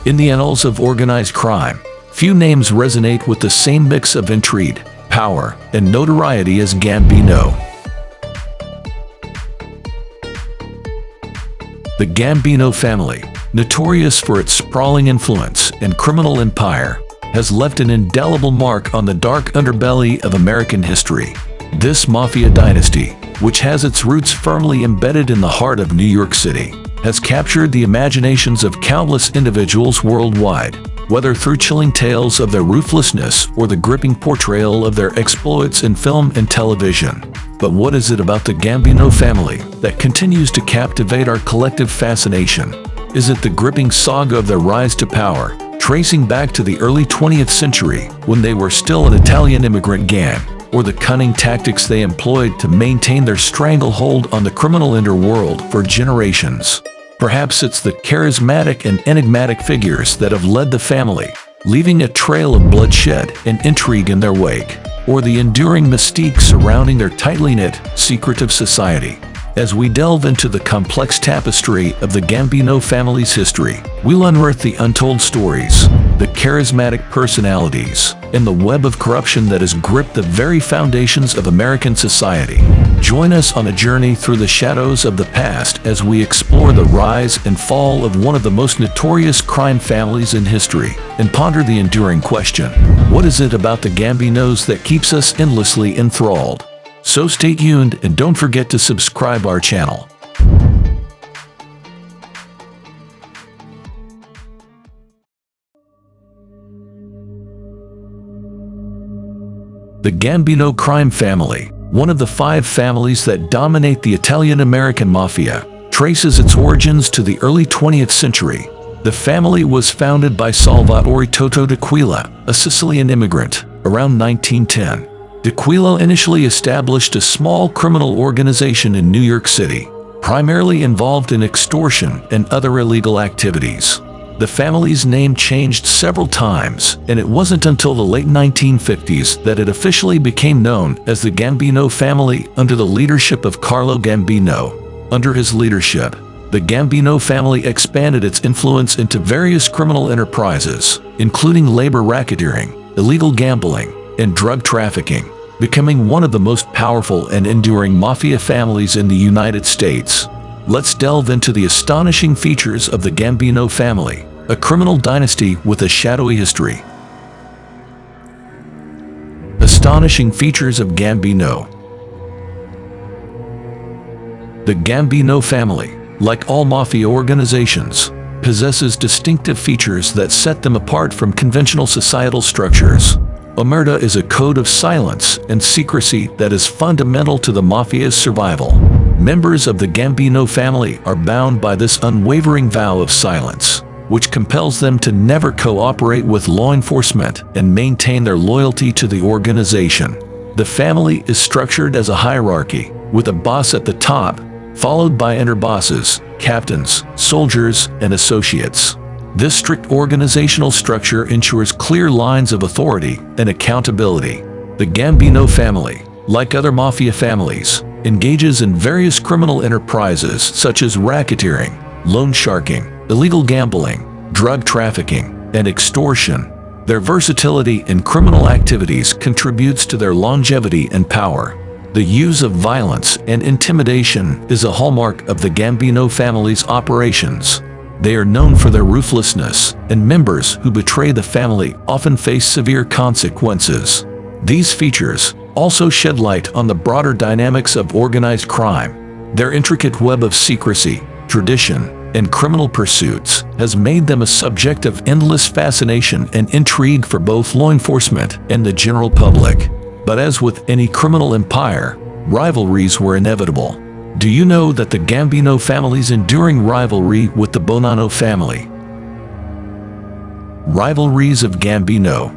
In the annals of organized crime, few names resonate with the same mix of intrigue, power, and notoriety as Gambino. The Gambino family, notorious for its sprawling influence and criminal empire, has left an indelible mark on the dark underbelly of American history. This mafia dynasty, which has its roots firmly embedded in the heart of New York City, has captured the imaginations of countless individuals worldwide, whether through chilling tales of their ruthlessness or the gripping portrayal of their exploits in film and television. But what is it about the Gambino family that continues to captivate our collective fascination? Is it the gripping saga of their rise to power, tracing back to the early 20th century when they were still an Italian immigrant gang, or the cunning tactics they employed to maintain their stranglehold on the criminal underworld for generations? Perhaps it's the charismatic and enigmatic figures that have led the family, leaving a trail of bloodshed and intrigue in their wake, or the enduring mystique surrounding their tightly knit, secretive society. As we delve into the complex tapestry of the Gambino family's history, we'll unearth the untold stories, the charismatic personalities, and the web of corruption that has gripped the very foundations of American society. Join us on a journey through the shadows of the past as we explore the rise and fall of one of the most notorious crime families in history, and ponder the enduring question: what is it about the Gambinos that keeps us endlessly enthralled? So stay tuned and don't forget to subscribe our channel. The Gambino crime family, one of the 5 families that dominate the Italian-American Mafia, traces its origins to the early 20th century. The family was founded by Salvatore Toto d'Aquila, a Sicilian immigrant, around 1910. D'Aquila initially established a small criminal organization in New York City, primarily involved in extortion and other illegal activities. The family's name changed several times, and it wasn't until the late 1950s that it officially became known as the Gambino family under the leadership of Carlo Gambino. Under his leadership, the Gambino family expanded its influence into various criminal enterprises, including labor racketeering, illegal gambling, and drug trafficking, becoming one of the most powerful and enduring mafia families in the United States. Let's delve into the astonishing features of the Gambino family, a criminal dynasty with a shadowy history. Astonishing features of Gambino. The Gambino family, like all mafia organizations, possesses distinctive features that set them apart from conventional societal structures. Omertà is a code of silence and secrecy that is fundamental to the mafia's survival. Members of the Gambino family are bound by this unwavering vow of silence, which compels them to never cooperate with law enforcement and maintain their loyalty to the organization. The family is structured as a hierarchy, with a boss at the top, followed by underbosses, captains, soldiers, and associates. This strict organizational structure ensures clear lines of authority and accountability. The Gambino family, like other mafia families, engages in various criminal enterprises such as racketeering, loan sharking, illegal gambling, drug trafficking, and extortion. Their versatility in criminal activities contributes to their longevity and power. The use of violence and intimidation is a hallmark of the Gambino family's operations. They are known for their ruthlessness, and members who betray the family often face severe consequences. These features also shed light on the broader dynamics of organized crime. Their intricate web of secrecy, tradition, and criminal pursuits has made them a subject of endless fascination and intrigue for both law enforcement and the general public. But as with any criminal empire, rivalries were inevitable. Do you know that the Gambino family's enduring rivalry with the Bonanno family? Rivalries of Gambino.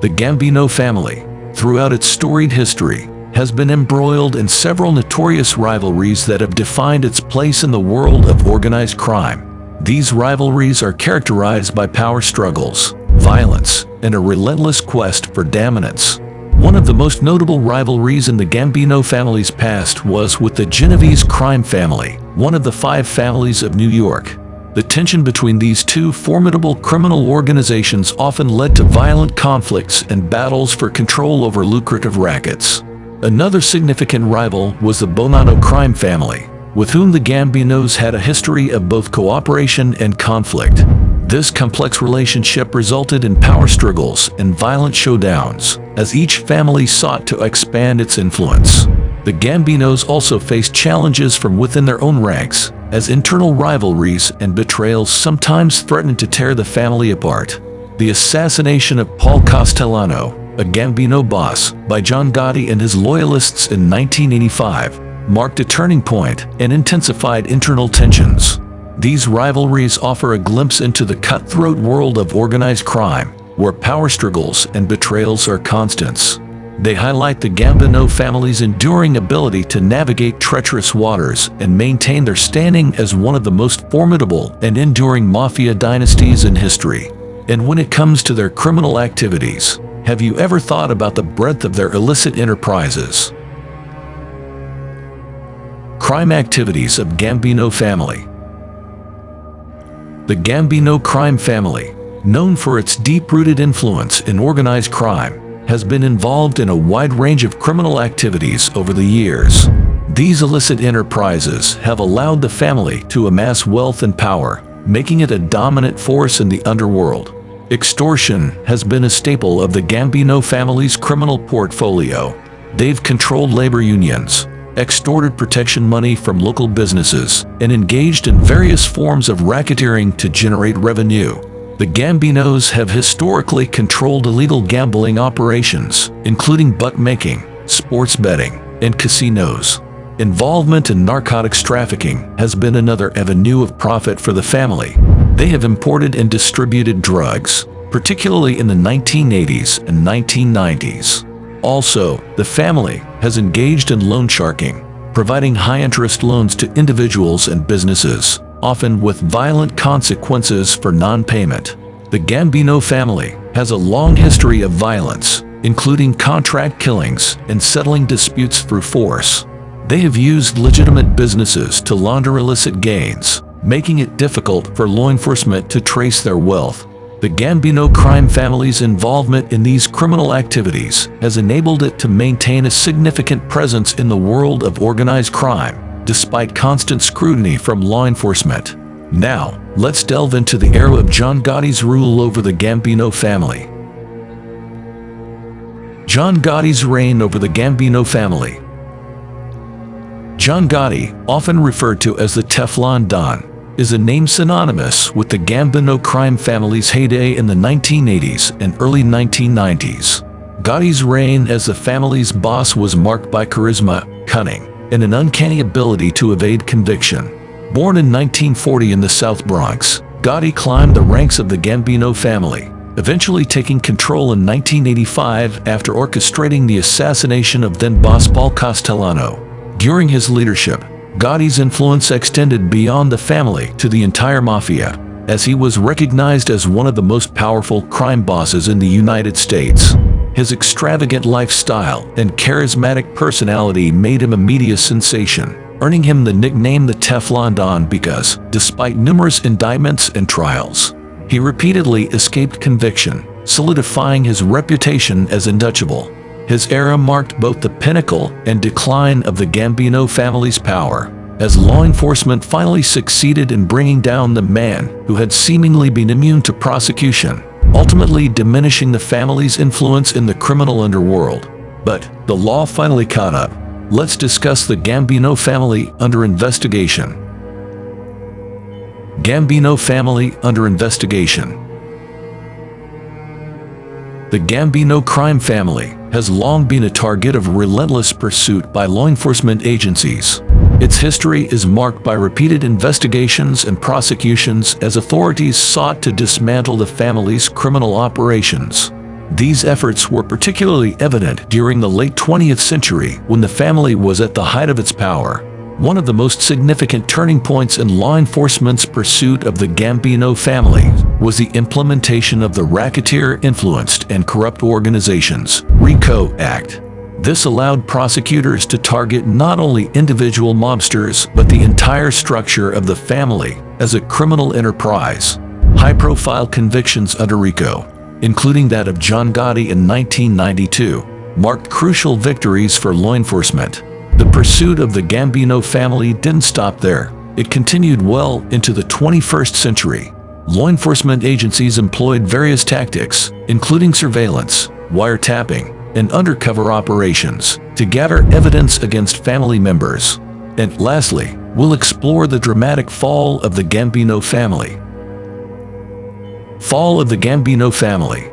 The Gambino family, throughout its storied history, has been embroiled in several notorious rivalries that have defined its place in the world of organized crime. These rivalries are characterized by power struggles, violence, and a relentless quest for dominance. One of the most notable rivalries in the Gambino family's past was with the Genovese crime family, one of the 5 families of New York. The tension between these two formidable criminal organizations often led to violent conflicts and battles for control over lucrative rackets. Another significant rival was the Bonanno crime family, with whom the Gambinos had a history of both cooperation and conflict. This complex relationship resulted in power struggles and violent showdowns, as each family sought to expand its influence. The Gambinos also faced challenges from within their own ranks, as internal rivalries and betrayals sometimes threatened to tear the family apart. The assassination of Paul Castellano, a Gambino boss, by John Gotti and his loyalists in 1985, marked a turning point and intensified internal tensions. These rivalries offer a glimpse into the cutthroat world of organized crime, where power struggles and betrayals are constants. They highlight the Gambino family's enduring ability to navigate treacherous waters and maintain their standing as one of the most formidable and enduring mafia dynasties in history. And when it comes to their criminal activities, have you ever thought about the breadth of their illicit enterprises? Crime activities of Gambino family. The Gambino crime family, known for its deep-rooted influence in organized crime, has been involved in a wide range of criminal activities over the years. These illicit enterprises have allowed the family to amass wealth and power, making it a dominant force in the underworld. Extortion has been a staple of the Gambino family's criminal portfolio. They've controlled labor unions, extorted protection money from local businesses, and engaged in various forms of racketeering to generate revenue. The Gambinos have historically controlled illegal gambling operations, including bookmaking, sports betting, and casinos. Involvement in narcotics trafficking has been another avenue of profit for the family. They have imported and distributed drugs, particularly in the 1980s and 1990s. Also, the family has engaged in loan sharking, providing high-interest loans to individuals and businesses, often with violent consequences for non-payment. The Gambino family has a long history of violence, including contract killings and settling disputes through force. They have used legitimate businesses to launder illicit gains, making it difficult for law enforcement to trace their wealth. The Gambino crime family's involvement in these criminal activities has enabled it to maintain a significant presence in the world of organized crime, despite constant scrutiny from law enforcement. Now, let's delve into the era of John Gotti's rule over the Gambino family. John Gotti's reign over the Gambino family. John Gotti, often referred to as the Teflon Don, is a name synonymous with the Gambino crime family's heyday in the 1980s and early 1990s. Gotti's reign as the family's boss was marked by charisma, cunning, and an uncanny ability to evade conviction. Born in 1940 in the South Bronx, Gotti climbed the ranks of the Gambino family, eventually taking control in 1985 after orchestrating the assassination of then-boss Paul Castellano. During his leadership, Gotti's influence extended beyond the family to the entire mafia, as he was recognized as one of the most powerful crime bosses in the United States. His extravagant lifestyle and charismatic personality made him a media sensation, earning him the nickname the Teflon Don because, despite numerous indictments and trials, he repeatedly escaped conviction, solidifying his reputation as untouchable. His era marked both the pinnacle and decline of the Gambino family's power, as law enforcement finally succeeded in bringing down the man who had seemingly been immune to prosecution, ultimately diminishing the family's influence in the criminal underworld. But the law finally caught up. Let's discuss the Gambino family under investigation. Gambino family under investigation. The Gambino crime family has long been a target of relentless pursuit by law enforcement agencies. Its history is marked by repeated investigations and prosecutions as authorities sought to dismantle the family's criminal operations. These efforts were particularly evident during the late 20th century when the family was at the height of its power. One of the most significant turning points in law enforcement's pursuit of the Gambino family was the implementation of the Racketeer-Influenced and Corrupt Organizations (RICO) Act. This allowed prosecutors to target not only individual mobsters but the entire structure of the family as a criminal enterprise. High-profile convictions under RICO, including that of John Gotti in 1992, marked crucial victories for law enforcement. The pursuit of the Gambino family didn't stop there. It continued well into the 21st century. Law enforcement agencies employed various tactics, including surveillance, wiretapping, and undercover operations, to gather evidence against family members. And lastly, we'll explore the dramatic fall of the Gambino family. Fall of the Gambino family.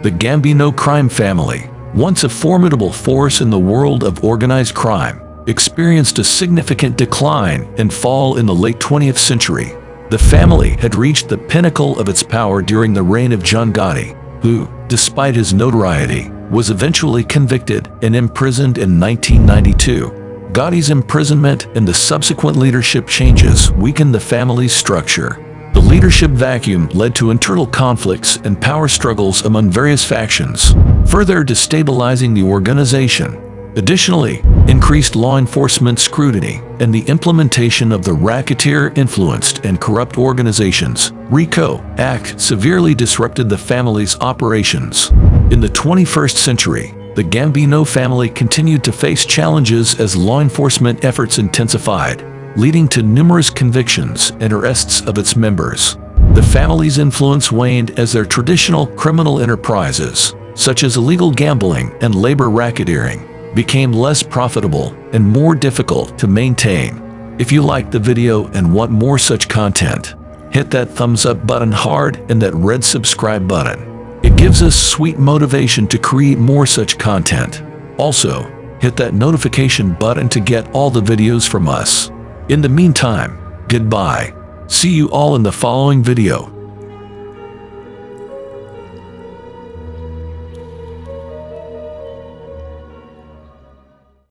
The Gambino crime family, once a formidable force in the world of organized crime, experienced a significant decline and fall in the late 20th century. The family had reached the pinnacle of its power during the reign of John Gotti, who, despite his notoriety, was eventually convicted and imprisoned in 1992. Gotti's imprisonment and the subsequent leadership changes weakened the family's structure. The leadership vacuum led to internal conflicts and power struggles among various factions, further destabilizing the organization. Additionally, increased law enforcement scrutiny and the implementation of the Racketeer-Influenced and Corrupt Organizations (RICO) Act severely disrupted the family's operations. In the 21st century, the Gambino family continued to face challenges as law enforcement efforts intensified, leading to numerous convictions and arrests of its members. The family's influence waned as their traditional criminal enterprises, such as illegal gambling and labor racketeering, became less profitable and more difficult to maintain. If you liked the video and want more such content, hit that thumbs up button hard and that red subscribe button. It gives us sweet motivation to create more such content. Also, hit that notification button to get all the videos from us. In the meantime, goodbye. See you all in the following video.